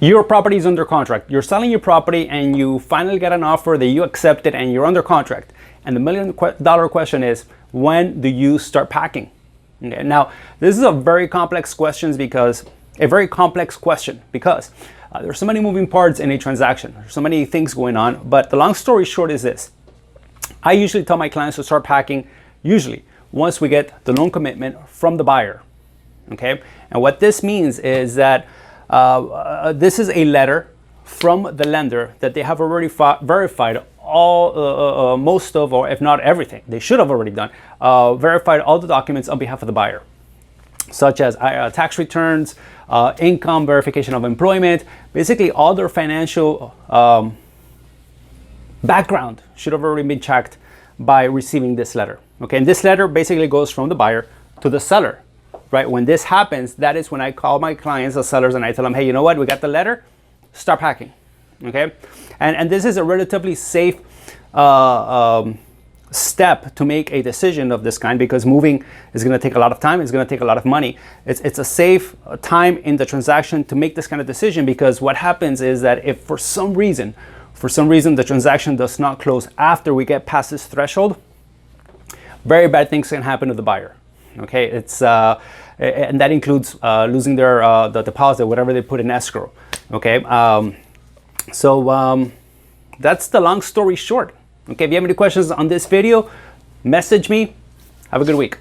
Your property is under contract. You're selling your property and you finally get an offer that you accepted and you're under contract. And the $1 million question is, when do you start packing? Okay, now, this is a very complex question because there's so many moving parts in a transaction. There's so many things going on. But the long story short is this. I usually tell my clients to start packing, usually, once we get the loan commitment from the buyer. Okay? And what this means is that this is a letter from the lender that they have already verified all, most of, or if not everything, they should have already done, verified all the documents on behalf of the buyer, such as tax returns, income, verification of employment, basically all their financial background should have already been checked by receiving this letter. Okay, and this letter basically goes from the buyer to the seller, right? When this happens, that is when I call my clients, the sellers, and I tell them, hey, you know what? We got the letter, start packing. Okay, and this is a relatively safe step to make a decision of this kind, because moving is going to take a lot of time. It's going to take a lot of money. It's a safe time in the transaction to make this kind of decision, because what happens is that if for some reason the transaction does not close after we get past this threshold, very bad things can happen to the buyer. Okay, it's and that includes losing their the deposit, whatever they put in escrow. Okay, so that's the long story short. Okay, if you have any questions on this video, message me. Have a good week.